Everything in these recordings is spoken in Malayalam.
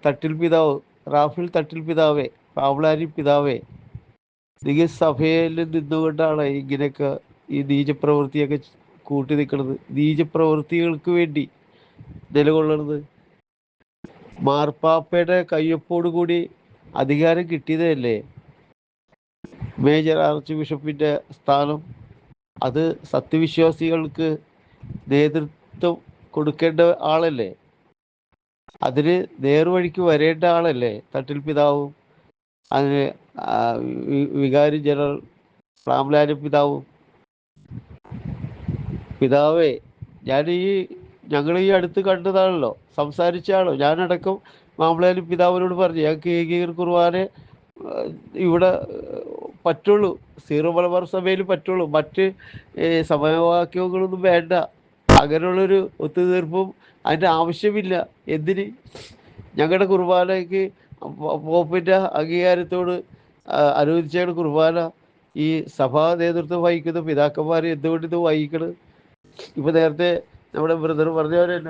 തട്ടിൽ പിതാവ്, റാഫേൽ തട്ടിൽ പിതാവേ, പാവളാനി പിതാവേ, നിങ്ങൾ സഭയിൽ നിന്നുകൊണ്ടാണ് ഇങ്ങനെയൊക്കെ ഈ നീചപ്രവൃത്തിയൊക്കെ കൂട്ടി നിൽക്കുന്നത്, നീചപ്രവൃത്തികൾക്ക് വേണ്ടി നിലകൊള്ളുന്നത്. മാർപ്പാപ്പയുടെ കയ്യൊപ്പോടു കൂടി അധികാരം കിട്ടിയതല്ലേ മേജർ ആർച്ച് ബിഷപ്പിൻ്റെ സ്ഥാനം. അത് സത്യവിശ്വാസികൾക്ക് നേതൃത്വം കൊടുക്കേണ്ട ആളല്ലേ, അതിന് നേർവഴിക്ക് വരേണ്ട ആളല്ലേ തട്ടിൽ പിതാവും അതിന് വികാരി ജനറൽ റാംലാരി പിതാവും. പിതാവേ, ഞങ്ങൾ ഈ അടുത്ത് കണ്ടതാണല്ലോ, സംസാരിച്ചാണല്ലോ, ഞാനടക്കം മാംബ്ലാനി പിതാവിനോട് പറഞ്ഞു ഞങ്ങൾക്ക് ഏകീകൃത കുർബാന ഇവിടെ പറ്റുള്ളൂ, സീറോ മലബാർ സഭയിൽ പറ്റുള്ളൂ, മറ്റ് സമവാക്യങ്ങളൊന്നും വേണ്ട, അങ്ങനെയുള്ളൊരു ഒത്തുതീർപ്പും അതിൻ്റെ ആവശ്യമില്ല. എന്തിന് ഞങ്ങളുടെ കുർബാനയ്ക്ക് പോപ്പിൻ്റെ അംഗീകാരത്തോട് അനുവദിച്ചാണ് കുർബാന ഈ സഭാ നേതൃത്വം വഹിക്കുന്ന പിതാക്കന്മാർ എന്തുകൊണ്ട് ഇത് വഹിക്കണം? ഇപ്പം നേരത്തെ നമ്മുടെ ബ്രദർ പറഞ്ഞവരല്ല,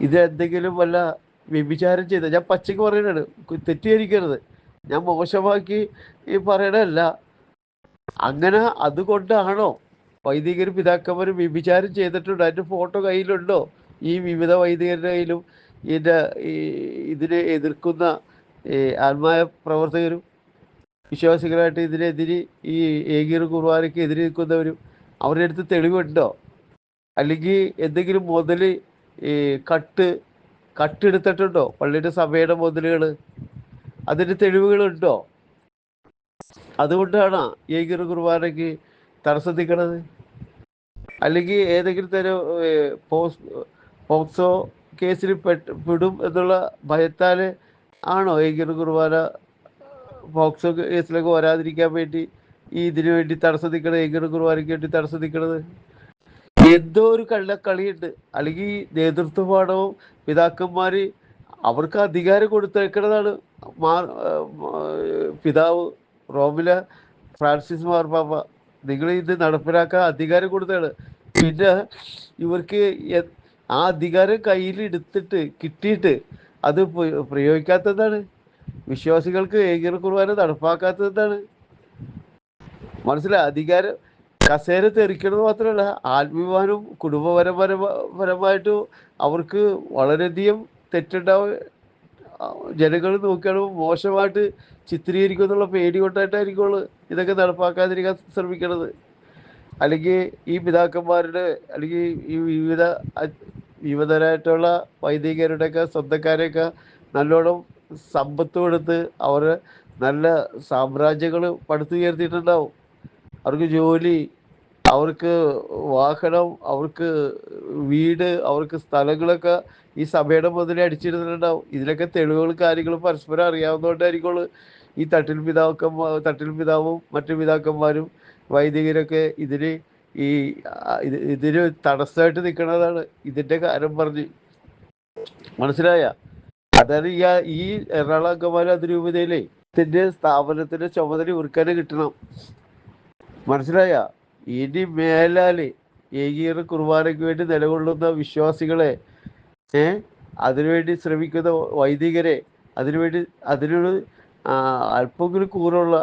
ഇത് എന്തെങ്കിലും വല്ല വ്യഭിചാരം ചെയ്ത, ഞാൻ പച്ചയ്ക്ക് പറയുന്നതാണ്, തെറ്റിദ്ധരിക്കരുത്, ഞാൻ മോശമാക്കി ഈ പറയണല്ല. അങ്ങനെ അതുകൊണ്ടാണോ വൈദികരും പിതാക്കന്മാരും വ്യഭിചാരം ചെയ്തിട്ടുണ്ട്? അതിൻ്റെ ഫോട്ടോ കയ്യിലുണ്ടോ? ഈ വിവിധ വൈദികരുടെ കയ്യിലും ഇതിനെ എതിർക്കുന്ന ആത്മായ പ്രവർത്തകരും വിശ്വാസികളായിട്ട് ഇതിനെതിരെ ഈ ഏകീകൃത കുർബാനയ്ക്ക് എതിരെ നിൽക്കുന്നവരും അവരുടെ അടുത്ത് തെളിവുണ്ടോ? അല്ലെങ്കിൽ എന്തെങ്കിലും മുതൽ ഈ കട്ടെടുത്തിട്ടുണ്ടോ? പള്ളിയുടെ സഭയുടെ മുതലുകൾ, അതിൻ്റെ തെളിവുകളുണ്ടോ? അതുകൊണ്ടാണ് ഏകീകൃത കുർബാനയ്ക്ക് തടസ്സം നിൽക്കണത്. അല്ലെങ്കിൽ ഏതെങ്കിലും തരം പോക്സോ കേസിൽ പെടും എന്നുള്ള ഭയത്താൽ ആണോ ഏകീകൃത കുർബാന പോക്സോ കേസിലൊക്കെ വരാതിരിക്കാൻ വേണ്ടി ഇതിനു വേണ്ടി തടസ്സം നിൽക്കണത്, ഏകീകൃത കുർബാനയ്ക്ക് വേണ്ടി തടസ്സം നിൽക്കണത്? എന്തോ ഒരു കള്ളക്കളിയുണ്ട്. അല്ലെങ്കിൽ നേതൃത്വപാഠവും പിതാക്കന്മാർ അവർക്ക് അധികാരം കൊടുത്തേക്കുന്നതാണ്. പിതാവ് റോമിലെ ഫ്രാൻസിസ് മാർപ്പാപ്പ നിങ്ങൾ ഇത് നടപ്പിലാക്കാൻ അധികാരം കൊടുത്തതാണ്. പിന്നെ ഇവർക്ക് ആ അധികാരം കയ്യിലെടുത്തിട്ട് കിട്ടിയിട്ട് അത് പ്രയോഗിക്കാത്തതാണ്. വിശ്വാസികൾക്ക് ഏകീകൃത കുർബാന നടപ്പാക്കാത്തതാണ്. മനസ്സിലായി? അധികാരം കസേര തെറിക്കണമെന്ന് മാത്രമല്ല, ആത്മീയമാനും കുടുംബപരമായിട്ടും അവർക്ക് വളരെയധികം തെറ്റുണ്ടാവും. ജനങ്ങൾ നോക്കുകയാണെങ്കിൽ മോശമായിട്ട് ചിത്രീകരിക്കും എന്നുള്ള പേടി കൊണ്ടായിട്ടായിരിക്കുള്ളൂ ഇതൊക്കെ നടപ്പാക്കാതിരിക്കാൻ ശ്രമിക്കണത്. അല്ലെങ്കിൽ ഈ പിതാക്കന്മാരുടെ അല്ലെങ്കിൽ ഈ വിവിധരായിട്ടുള്ള വൈദികരുടെയൊക്കെ സ്വന്തക്കാരെയൊക്കെ നല്ലോണം സമ്പത്ത് കൊടുത്ത് അവരെ നല്ല സാമ്രാജ്യങ്ങൾ പടുത്തുയർത്തിയിട്ടുണ്ടാവും. അവർക്ക് ജോലി, അവർക്ക് വാഹനം, അവർക്ക് വീട്, അവർക്ക് സ്ഥലങ്ങളൊക്കെ ഈ സഭയുടെ മുതലേ അടിച്ചിരുന്നിട്ടുണ്ടാവും. ഇതിലൊക്കെ തെളിവുകളും കാര്യങ്ങളും പരസ്പരം അറിയാവുന്നതുകൊണ്ടായിരിക്കുള്ളൂ ഈ തട്ടിൽ പിതാവും മറ്റു പിതാക്കന്മാരും വൈദികരൊക്കെ ഇതിന് തടസ്സമായിട്ട് നിൽക്കുന്നതാണ് ഇതിൻ്റെ കാര്യം പറഞ്ഞ്. മനസ്സിലായ? അതായത് ഈ എറണാകുളം അങ്കമാലി അതിരൂപതയിലെ സ്ഥാപനത്തിന്റെ ചുമതല ഇവർക്കന്നെ കിട്ടണം. മനസ്സിലായ? ഇനി മേലാല് ഏകീകൃത കുർബാനയ്ക്ക് വേണ്ടി നിലകൊള്ളുന്ന വിശ്വാസികളെ, അതിനുവേണ്ടി ശ്രമിക്കുന്ന വൈദികരെ, അതിനോട് അല്പമെങ്കിലും കൂറുള്ള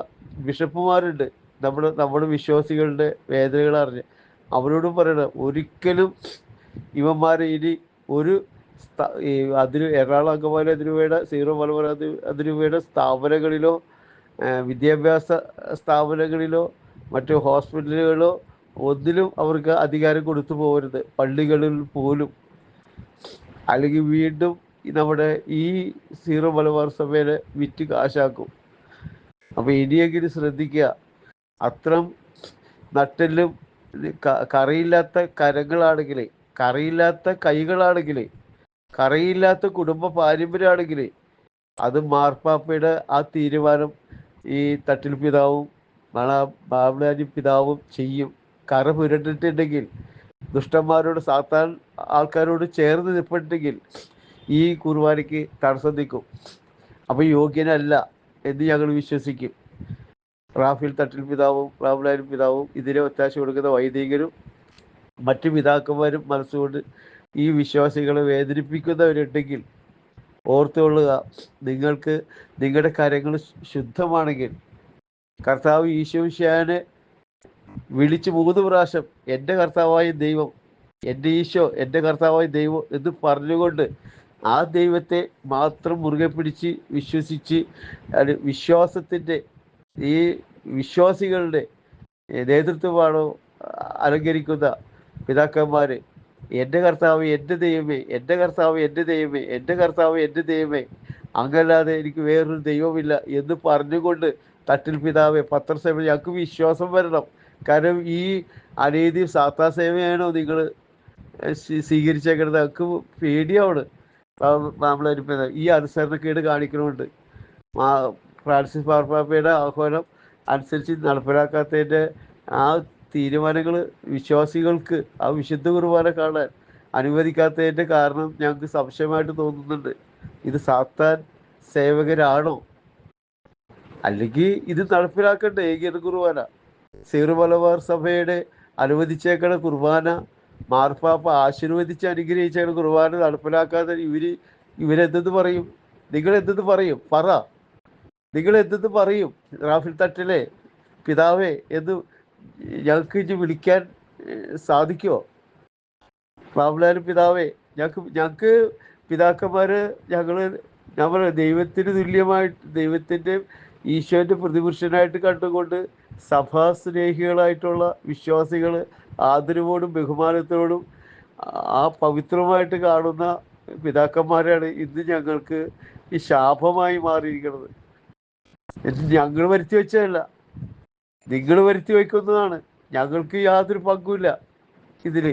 ബിഷപ്പുമാരുണ്ട് നമ്മുടെ വിശ്വാസികളുടെ വേദനകൾ അറിഞ്ഞ് അവരോടും പറയണം, ഒരിക്കലും ഇവന്മാരെ ഇനി ഒരു എറണാകുളം അങ്കമാലി അതിരൂപയുടെ സീറോ മലബാർ അതിരൂപയുടെ സ്ഥാപനങ്ങളിലോ വിദ്യാഭ്യാസ സ്ഥാപനങ്ങളിലോ മറ്റു ഹോസ്പിറ്റലുകളിലോ ഒന്നിലും അവർക്ക് അധികാരം കൊടുത്തു പോകരുത്. പള്ളികളിൽ പോലും. അല്ലെങ്കിൽ വീണ്ടും നമ്മുടെ ഈ സീറോ മലബാർ സഭയെ വിറ്റ് കാശാക്കും. അപ്പോൾ ഇനിയെങ്കിലും ശ്രദ്ധിക്കുക. അത്രം നട്ടെല്ലും കറിയില്ലാത്ത കരങ്ങളാണെങ്കിൽ, കറിയില്ലാത്ത കൈകളാണെങ്കിൽ, കറിയില്ലാത്ത കുടുംബ പാരമ്പര്യമാണെങ്കിൽ അത് മാർപ്പാപ്പയുടെ ആ തീരുമാനം ഈ തട്ടിൽ പിതാവും ബാബ്ലാനി പിതാവും ചെയ്യും. കറ പുരണ്ടിട്ടുണ്ടെങ്കിൽ, ദുഷ്ടന്മാരോട് സാത്താൻ ആൾക്കാരോട് ചേർന്ന് നിൽപ്പുണ്ടെങ്കിൽ ഈ കുർബാനയ്ക്ക് തടസ്സം നിൽക്കും. അപ്പോൾ യോഗ്യനല്ല എന്ന് ഞങ്ങൾ വിശ്വസിക്കും. റാഫേൽ തട്ടിൽ പിതാവും ബാബ്ലാനി പിതാവും ഇതിനെ ഒത്താശ കൊടുക്കുന്ന വൈദികരും മറ്റു പിതാക്കന്മാരും മനസ്സുകൊണ്ട് ഈ വിശ്വാസികളെ വേദനിപ്പിക്കുന്നവരുണ്ടെങ്കിൽ ഓർത്തുകൊള്ളുക. നിങ്ങൾക്ക് നിങ്ങളുടെ കാര്യങ്ങൾ ശുദ്ധമാണെങ്കിൽ കർത്താവ് ഈശോമിശിഹായെ വിളിച്ച് 3 പ്രാവശ്യം എൻ്റെ കർത്താവായ ദൈവം, എൻ്റെ ഈശോ, എൻ്റെ കർത്താവായ ദൈവം എന്ന് പറഞ്ഞുകൊണ്ട് ആ ദൈവത്തെ മാത്രം മുറുകെ പിടിച്ച് വിശ്വസിച്ച് വിശ്വാസത്തിൻ്റെ ഈ വിശ്വാസികളുടെ നേതൃത്വമാണോ അലങ്കരിക്കുന്ന പിതാക്കന്മാർ, എൻ്റെ കർത്താവ് എൻ്റെ ദൈവമേ, എൻ്റെ കർത്താവ് എൻ്റെ ദൈവമേ, എൻ്റെ കർത്താവ് എൻ്റെ ദൈവമേ, അങ്ങല്ലാതെ എനിക്ക് വേറൊരു ദൈവമില്ല എന്ന് പറഞ്ഞുകൊണ്ട് തട്ടിൽ പിതാവേ പത്രസേവ ഞങ്ങൾക്ക് വിശ്വാസം വരണം. കാരണം ഈ അനീതി സാത്താസേവയാണോ നിങ്ങൾ സ്വീകരിച്ചേക്കുന്നത്? ഞങ്ങൾക്ക് പേടിയാണ്. നമ്മളൊരു ഈ അനുസരണക്കേട് കാണിക്കണമുണ്ട്. ഫ്രാൻസിസ് മാർപ്പാപ്പയുടെ ആഹ്വാനം അനുസരിച്ച് നടപ്പിലാക്കാത്തതിൻ്റെ ആ തീരുമാനങ്ങൾ വിശ്വാസികൾക്ക് ആ വിശുദ്ധ കുർബാന കാണാൻ അനുവദിക്കാത്തതിൻ്റെ കാരണം ഞങ്ങൾക്ക് സംശയമായിട്ട് തോന്നുന്നുണ്ട്. ഇത് സാത്താൻ സേവകരാണോ? അല്ലെങ്കിൽ ഇത് നടപ്പിലാക്കണ്ടേ ഏകീകൃത കുർബാന? സീറോ മലബാർ സഭയുടെ അനുവദിച്ചേക്കണ കുർബാന, മാർപ്പാപ്പ ആശീർവദിച്ച് അനുഗ്രഹിച്ചേക്കണ കുർബാന നടപ്പിലാക്കാതെ ഇവരെന്തെന്ന് പറയും? നിങ്ങളെന്തെന്ന് പറയും? പറ, നിങ്ങളെന്തെന്ന് പറയും? റാഫിൽ തട്ടിലെ പിതാവേ എന്ന് ഞങ്ങൾക്ക് ഇനി വിളിക്കാൻ സാധിക്കുമോ? പാവലാനും പിതാവേ, ഞങ്ങൾക്ക് പിതാക്കന്മാര് ഞാൻ പറയാം, ദൈവത്തിന് തുല്യമായിട്ട് ദൈവത്തിൻ്റെ ഈശോൻ്റെ പ്രതിപുരുഷനായിട്ട് കണ്ടുകൊണ്ട് സഭാസ്നേഹികളായിട്ടുള്ള വിശ്വാസികൾ ആദരവോടും ബഹുമാനത്തോടും ആ പവിത്രമായിട്ട് കാണുന്ന പിതാക്കന്മാരാണ് ഇന്ന് ഞങ്ങൾക്ക് ഈ ശാപമായി മാറിയിരിക്കുന്നത്. ഞങ്ങൾ വരുത്തി വെച്ചതല്ല, നിങ്ങൾ വരുത്തി വയ്ക്കുന്നതാണ്. ഞങ്ങൾക്ക് യാതൊരു പങ്കുമില്ല ഇതിൽ.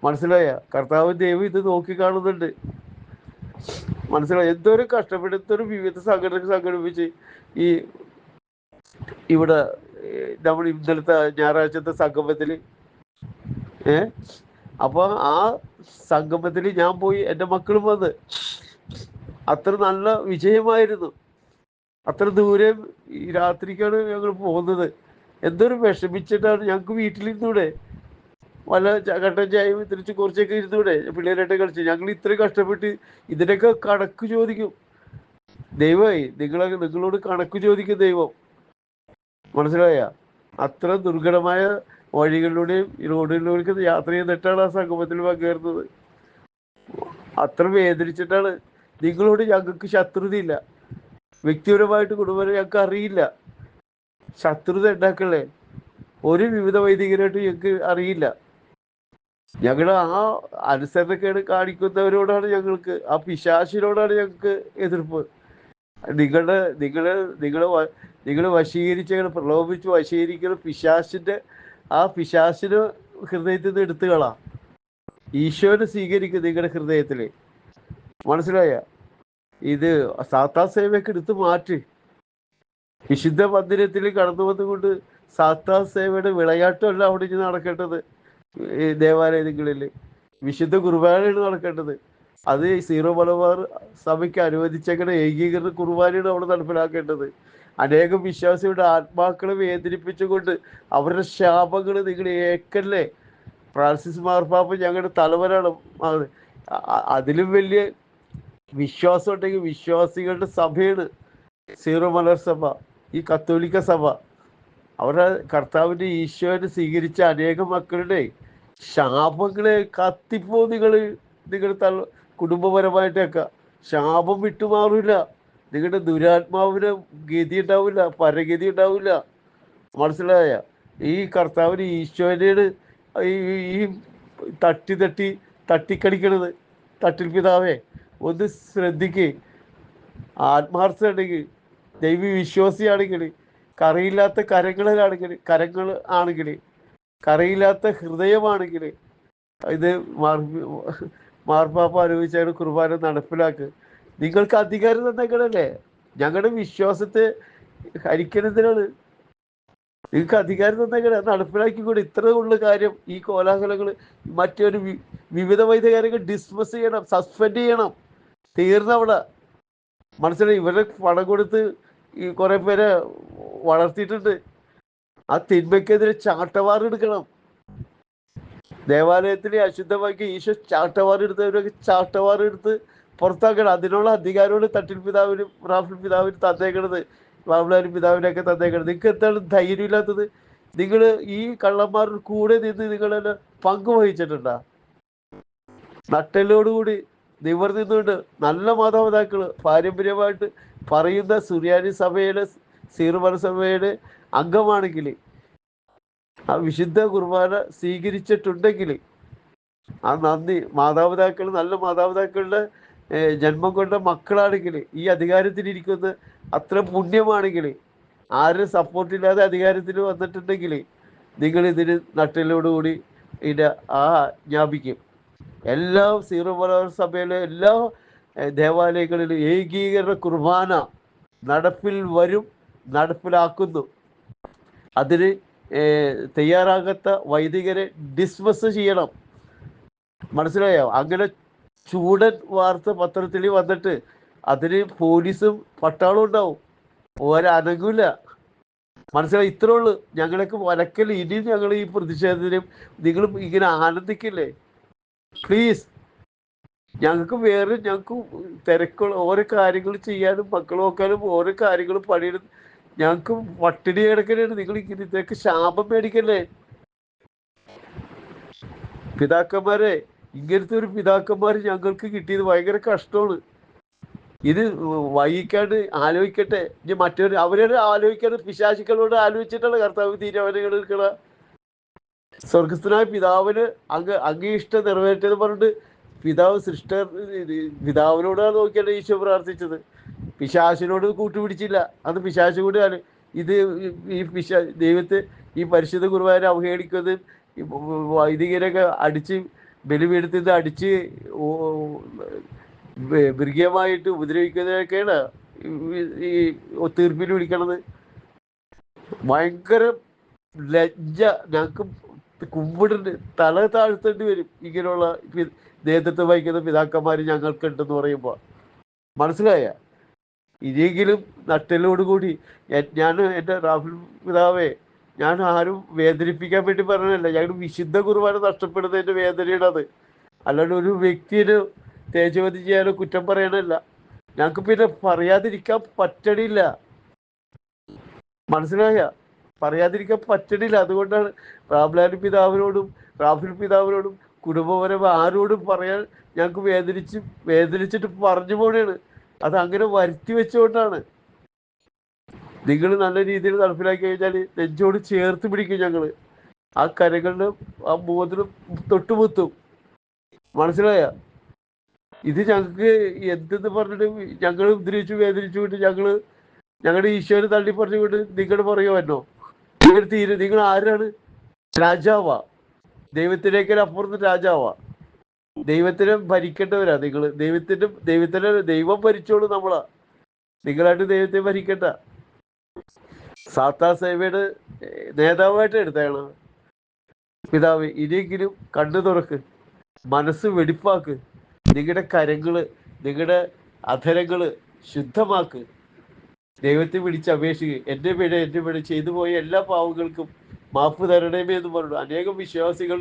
മനസ്സിലായ? കർത്താവ് ദൈവം ഇത് നോക്കി കാണുന്നുണ്ട്. മനസ്സിലായി? എന്തോരം കഷ്ടപ്പെട്ട് എന്തോരം വിവിധ സംഘടനകൾ സംഘടിപ്പിച്ച് ഈ ഇവിടെ നമ്മൾ ഇന്നലത്തെ ഞായറാഴ്ചത്തെ സംഗമത്തിൽ അപ്പോൾ ആ സംഗമത്തിൽ ഞാൻ പോയി, എൻ്റെ മക്കളും വന്ന്. അത്ര നല്ല വിജയമായിരുന്നു. അത്ര ദൂരം ഈ രാത്രിക്കാണ് ഞങ്ങൾ പോകുന്നത്. എന്തൊരു വിഷമിച്ചിട്ടാണ്. ഞങ്ങൾക്ക് വീട്ടിലിരുന്നൂടെ? വല്ല കട്ടൻ ചായയും തിരിച്ച് കുറച്ചൊക്കെ ഇരുന്നൂടെ? പിള്ളേരായിട്ട് കളിച്ച് ഞങ്ങൾ ഇത്രയും കഷ്ടപ്പെട്ട് ഇതിനൊക്കെ കണക്ക് ചോദിക്കും ദൈവമായി. നിങ്ങളോട് കണക്ക് ചോദിക്കും ദൈവം. മനസ്സിലായ? അത്ര ദുർഘടമായ വഴികളിലൂടെയും റോഡിലൂടെയൊക്കെ യാത്ര ചെയ്തിട്ടാണ് ആ സംഗമത്തിൽ പങ്കേറുന്നത്. അത്ര വേദനിച്ചിട്ടാണ്. നിങ്ങളോട് ഞങ്ങൾക്ക് ശത്രുതയില്ല, വ്യക്തിപരമായിട്ട് കുടുംബം ഞങ്ങൾക്ക് അറിയില്ല. ശത്രുത ഉണ്ടാക്കല്ലേ? ഒരു വിവിധ വൈദികരായിട്ട് ഞങ്ങൾക്ക് അറിയില്ല. ഞങ്ങൾ ആ അനുസരണക്കേട് കാണിക്കുന്നവരോടാണ് ഞങ്ങൾക്ക്, ആ പിശാചിനോടാണ് ഞങ്ങൾക്ക് എതിർപ്പ്. നിങ്ങൾ വശീകരിച്ച് പ്രലോഭിച്ച് വശീകരിക്കുന്ന പിശാചിൻ്റെ ആ പിശാചിന് ഹൃദയത്തിൽ നിന്ന് എടുത്തുകളാ. ഈശോനെ സ്വീകരിക്കും നിങ്ങളുടെ ഹൃദയത്തിൽ. മനസ്സിലായ? ഇത് സാത്താൻ സേവയൊക്കെ എടുത്ത് മാറ്റി. വിശുദ്ധ മന്ദിരത്തിൽ കടന്നു വന്നുകൊണ്ട് സാത്താൻ സേവയുടെ വിളയാട്ടമല്ല അവിടെ ഇനി നടക്കേണ്ടത്. ദേവാലയങ്ങളിൽ വിശുദ്ധ കുർബാനയാണ് നടക്കേണ്ടത്. അത് സീറോ മലബാർ സഭയ്ക്ക് അനുവദിച്ചേക്കുന്ന ഏകീകൃത കുർബാനയാണ് അവിടെ നടപ്പിലാക്കേണ്ടത്. അനേകം വിശ്വാസികളുടെ ആത്മാക്കളെ വേദനിപ്പിച്ചുകൊണ്ട് അവരുടെ ശാപങ്ങൾ നിങ്ങൾ ഏക്കല്ലേ? ഫ്രാൻസിസ് മാർപ്പാപ്പ ഞങ്ങളുടെ തലവനാണ്. അതിലും വലിയ വിശ്വാസം ഉണ്ടെങ്കിൽ വിശ്വാസികളുടെ സഭയാണ് സീറോ മലബാർ സഭ, ഈ കത്തോലിക്ക സഭ. അവരുടെ കർത്താവിൻ്റെ ഈശോനെ സ്വീകരിച്ച അനേകം മക്കളുടെ ശാപങ്ങളെ കത്തിപ്പോ നിങ്ങളുടെ കുടുംബപരമായിട്ടൊക്കെ ശാപം വിട്ടുമാറില്ല. നിങ്ങളുടെ ദുരാത്മാവിന് ഗതി ഉണ്ടാവില്ല, പരഗതി ഉണ്ടാവില്ല. മനസ്സിലായ? ഈ കർത്താവിന് ഈശോനെയാണ് ഈ തട്ടിക്കളിക്കണത്. തട്ടിൽ പിതാവേ ഒന്ന് ശ്രദ്ധിക്ക്. ആത്മാർത്ഥ ഉണ്ടെങ്കിൽ, ദൈവ വിശ്വാസിയാണെങ്കിൽ, കറിയില്ലാത്ത കരങ്ങൾ ആണെങ്കിൽ, കറിയില്ലാത്ത ഹൃദയമാണെങ്കിൽ ഇത് മാർപ്പാപ്പ അനുഭവിച്ച കുർബാന നടപ്പിലാക്ക്. നിങ്ങൾക്ക് അധികാരം തന്നേക്കണല്ലേ? ഞങ്ങളുടെ വിശ്വാസത്തെ ഹരിക്കുന്നതിനാണ് നിങ്ങൾക്ക് അധികാരം തന്നേക്കണേ. നടപ്പിലാക്കിക്കൂടെ? ഇത്ര ഉള്ള കാര്യം. ഈ കോലാഹലങ്ങൾ മറ്റൊരു വിവിധ വൈദ്യകാര്യങ്ങൾ ഡിസ്മസ് ചെയ്യണം, സസ്പെൻഡ് ചെയ്യണം. തീർന്നവിടെ. മനസ്സിലായി? ഇവരെ പണം കൊടുത്ത് ഈ കുറേ പേരെ വളർത്തിയിട്ടുണ്ട്. ആ തിന്മയ്ക്കെതിരെ ചാട്ടവാറെടുക്കണം. ദേവാലയത്തിൽ അശുദ്ധമാക്കി ഈശോ ചാട്ടവാറെടുത്തവരൊക്കെ ചാട്ടവാറെടുത്ത് പുറത്താക്കണം. അതിനുള്ള അധികാരമാണ് തട്ടിൽ പിതാവിനും റാഫിൽ പിതാവിനും തന്നേക്കണത്, ബാബുലാലും പിതാവിനൊക്കെ തന്നേക്കണത്. നിങ്ങൾക്ക് എന്താണ് ധൈര്യമില്ലാത്തത്? നിങ്ങൾ ഈ കള്ളന്മാരുടെ കൂടെ നിന്ന് നിങ്ങളെന്നെ പങ്കുവഹിച്ചിട്ടുണ്ടോ? നട്ടലോടുകൂടി നിവർന്നു നിന്നുകൊണ്ട് നല്ല മാതാപിതാക്കൾ പാരമ്പര്യമായിട്ട് പറയുന്ന സുറിയാനി സഭയുടെ സീർമന സഭയുടെ അംഗമാണെങ്കിൽ, ആ വിശുദ്ധ കുർബാന സ്വീകരിച്ചിട്ടുണ്ടെങ്കിൽ ആ നന്ദി, മാതാപിതാക്കൾ നല്ല മാതാപിതാക്കളുടെ ജന്മം കൊണ്ട മക്കളാണെങ്കിൽ, ഈ അധികാരത്തിലിരിക്കുന്ന അത്ര പുണ്യമാണെങ്കിൽ, ആരും സപ്പോർട്ടില്ലാതെ അധികാരത്തിൽ വന്നിട്ടുണ്ടെങ്കിൽ നിങ്ങൾ ഇതിന് നട്ടലോടുകൂടി ഇതിൻ്റെ ജ്ഞാപിക്കും. എല്ലാ സീറോ മലബാർ സഭയിലെ എല്ലാ ദേവാലയങ്ങളിലും ഏകീകരണ കുർബാന നടപ്പിൽ വരും, നടപ്പിലാക്കുന്നു. അതിന് തയ്യാറാകാത്ത വൈദികരെ ഡിസ്മസ് ചെയ്യണം. മനസ്സിലായോ? അങ്ങനെ ചൂടൻ വാർത്ത പത്രത്തിൽ വന്നിട്ട് അതിന് പോലീസും പട്ടാളവും ഉണ്ടാവും, ഒരനങ്ങൂല. മനസ്സിലായി? ഇത്രേ ഉള്ളൂ. ഞങ്ങളൊക്കെ വലക്കൽ. ഇനിയും ഞങ്ങൾ ഈ പ്രതിഷേധത്തിനും നിങ്ങളും ഇങ്ങനെ ആനന്ദിക്കില്ലേ പ്ലീസ്? ഞങ്ങൾക്ക് തിരക്കുള്ള ഓരോ കാര്യങ്ങൾ ചെയ്യാനും മക്കൾ നോക്കാനും ഓരോ കാര്യങ്ങളും പണിയെടുത്ത് ഞങ്ങൾക്ക് പട്ടിണി കിടക്കലാണ്. നിങ്ങൾ ഇങ്ങനെ ഇതൊക്കെ ശാപം മേടിക്കല്ലേ പിതാക്കന്മാരെ? ഇങ്ങനത്തെ ഒരു പിതാക്കന്മാർ ഞങ്ങൾക്ക് കിട്ടിയത് ഭയങ്കര കഷ്ടമാണ്. ഇത് വൈകിക്കാണ്ട് ആലോചിക്കട്ടെ. ഇനി മറ്റൊരു അവരോട് ആലോചിക്കാതെ പിശാചുക്കളോട് ആലോചിച്ചിട്ടാണ് കർത്താവ് തീരുമാനങ്ങൾ എടുക്കണ. സ്വർഗസ്ഥനായ പിതാവിന് അങ്ങേ ഇഷ്ടം നിറവേറ്റെന്ന് പറഞ്ഞിട്ട് പിതാവിനോടാണ് നോക്കിയാണ് ഈശോ പ്രാർത്ഥിച്ചത്. പിശാചിനോട് കൂട്ടുപിടിച്ചില്ല. അത് പിശാച് കൂടിയാണ്. ഇത് ദൈവത്തെ ഈ പരിശുദ്ധ കുർബാന അവഹേളിക്കുന്നത്, വൈദികരൊക്കെ അടിച്ച് ബലിപീഠത്തിൽ അടിച്ച് മൃഗീയമായിട്ട് ഉപദ്രവിക്കുന്നതൊക്കെയാണ് ഈ തീർപ്പിൽ വിളിക്കണത്. ഭയങ്കര ലജ്ജ. ഞങ്ങൾക്ക് കുമ്പിടുണ്ട്, തല താഴ്ത്തേണ്ടി വരും ഇങ്ങനെയുള്ള നേതൃത്വം വഹിക്കുന്ന പിതാക്കന്മാർ ഞങ്ങൾക്കുണ്ടെന്ന് പറയുമ്പോൾ. മനസ്സിലായ? ഇനിയെങ്കിലും നട്ടലോടുകൂടി ഞാൻ എൻ്റെ റാഫിൽ പിതാവേ, ഞാൻ ആരും വേദനിപ്പിക്കാൻ വേണ്ടി പറഞ്ഞതല്ല. ഞങ്ങൾ വിശുദ്ധ കുർബാന നഷ്ടപ്പെടുന്നതിൻ്റെ വേദനയാണ് അത്. അല്ലാണ്ട് ഒരു വ്യക്തിയെ തേജോവധി ചെയ്യാനോ കുറ്റം പറയാനല്ല. ഞങ്ങൾക്ക് പിന്നെ പറയാതിരിക്കാൻ പറ്റണില്ല. മനസ്സിലായ? പറയാതിരിക്കാൻ പറ്റണില്ല. അതുകൊണ്ടാണ് റാംലാലി പിതാവിനോടും റാഫിൽ പിതാവിനോടും കുടുംബപരമായി ആരോടും പറയാൻ ഞങ്ങൾക്ക് വേദനിച്ചിട്ട് പറഞ്ഞു പോണേണ്. അത് അങ്ങനെ വരുത്തി വെച്ചുകൊണ്ടാണ്. നിങ്ങൾ നല്ല രീതിയിൽ നടപ്പിലാക്കി കഴിഞ്ഞാൽ നെഞ്ചോട് ചേർത്ത് പിടിക്കും ഞങ്ങൾ. ആ കരകളിലും ആ മുഖത്തിലും തൊട്ടുമുത്തും. മനസ്സിലായ? ഇത് ഞങ്ങൾക്ക് എന്തെന്ന് പറഞ്ഞിട്ട് ഞങ്ങൾ ഉദ്രവിച്ചു വേദനിച്ചുകൊണ്ട് ഞങ്ങളുടെ ഈശോനെ തള്ളി പറഞ്ഞുകൊണ്ട് നിങ്ങൾ പറയുമല്ലോ. നിങ്ങൾ ആരാണ്? രാജാവാ. ദൈവത്തിനേക്കാൾ അപ്പുറത്ത് രാജാവാ. ദൈവത്തിനെ ഭരിക്കേണ്ടവരാ നിങ്ങൾ. ദൈവം ഭരിച്ചോളൂ നമ്മളാ. നിങ്ങളായിട്ട് ദൈവത്തെ ഭരിക്കണ്ട. സാത്താ സേവയുടെ നേതാവായിട്ട് എടുത്താണ് പിതാവ്. ഇനിയെങ്കിലും കണ്ണു തുറക്ക്, മനസ്സ് വെടിപ്പാക്ക്, നിങ്ങളുടെ കരങ്ങള് നിങ്ങളുടെ അധരങ്ങള് ശുദ്ധമാക്ക്. ദൈവത്തെ വിളിച്ച് അപേക്ഷിക്കുക. എൻ്റെ പിഴ ചെയ്തു പോയ എല്ലാ പാവങ്ങൾക്കും മാപ്പ് തരണമേ എന്ന് പറഞ്ഞു. അനേകം വിശ്വാസികൾ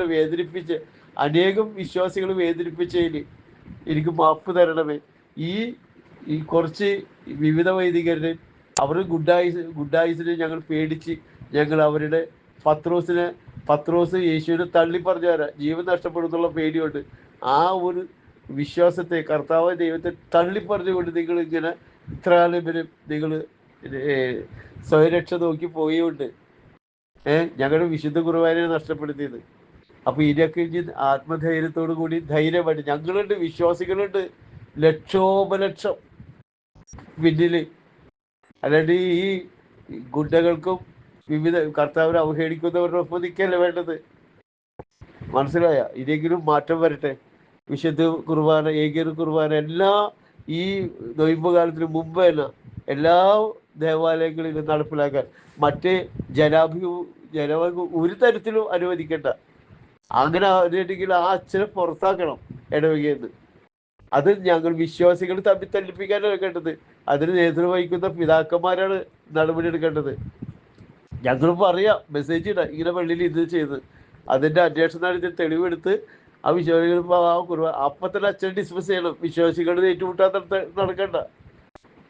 വേദനിപ്പിച്ചതിൽ എനിക്ക് മാപ്പ് തരണമേ. ഈ കുറച്ച് വിവിധ വൈദികരുടെ അവർ ഗുഡായിസിനെ ഞങ്ങൾ പേടിച്ച് ഞങ്ങൾ അവരുടെ പത്രോസ് യേശുവിനെ തള്ളി പറഞ്ഞു തരാം, ജീവൻ നഷ്ടപ്പെടുന്നുള്ള പേടിയുണ്ട്. ആ ഒരു വിശ്വാസത്തെ, കർത്താവ് ദൈവത്തെ തള്ളിപ്പറഞ്ഞുകൊണ്ട് നിങ്ങൾ ഇങ്ങനെ ഇത്രകാലം വരും നിങ്ങൾ സ്വയരക്ഷ നോക്കി പോയുണ്ട് ഞങ്ങളുടെ വിശുദ്ധ കുർബാനയെ നഷ്ടപ്പെടുത്തിയത്. അപ്പൊ ഇതിനൊക്കെ ഇനി ആത്മധൈര്യത്തോടു കൂടി ധൈര്യമായിട്ട് ഞങ്ങളുണ്ട്, വിശ്വാസികളുണ്ട് ലക്ഷോപലക്ഷം പിന്നില്. അല്ലാണ്ട് ഈ ഗുണ്ടകൾക്കും വിവിധ കർത്താവിനെ അവഹേളിക്കുന്നവരുടെ ഒപ്പം നിൽക്കല്ലേ വേണ്ടത്. മനസ്സിലായ? ഇതെങ്കിലും മാറ്റം വരട്ടെ. വിശുദ്ധ കുർബാന, ഏകീകൃത കുർബാന എല്ലാ ഈ നൊയിമ്പ് കാലത്തിന് മുമ്പ് തന്നെ എല്ലാ ദേവാലയങ്ങളിലും നടപ്പിലാക്കാൻ. മറ്റേ ജനവാഹു ഒരു തരത്തിലും അനുവദിക്കണ്ട. അങ്ങനെ അനുവദിക്കൽ ആ അച്ഛനെ പുറത്താക്കണം ഇടവകയെന്ന്. അത് ഞങ്ങൾ വിശ്വാസികൾ തമ്മിൽ തല്ലിപ്പിക്കാനാണ് കേട്ടത്. അതിന് നേതൃത്വം വഹിക്കുന്ന പിതാക്കന്മാരാണ് നടപടി എടുക്കേണ്ടത്. ഞങ്ങൾ പറയാം, മെസ്സേജ് ഇടാം, ഇങ്ങനെ പള്ളിയിൽ ഇത് ചെയ്ത് അതിൻ്റെ അന്വേഷണം നടത്തി തെളിവെടുത്ത് ആ വിശ്വാസികൾ ആ കുർബാന അപ്പം തന്നെ അച്ഛൻ ഡിസ്മിസ് ചെയ്യണം. വിശ്വാസികളുടെ ഏറ്റുമുട്ടാൻ നടക്കണ്ട.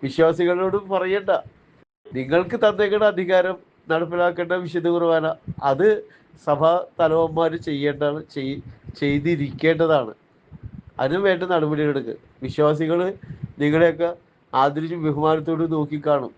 വിശ്വാസികളോട് പറയണ്ട, നിങ്ങൾക്ക് തന്നേക്കുന്ന അധികാരം നടപ്പിലാക്കേണ്ട വിശുദ്ധ കുർബാന അത് സഭാ തലവന്മാർ ചെയ്തിരിക്കേണ്ടതാണ്. അതിനു വേണ്ട നടപടികൾ എടുക്കുക. വിശ്വാസികൾ നിങ്ങളെയൊക്കെ ആദരിച്ചും ബഹുമാനത്തോടും നോക്കിക്കാണും.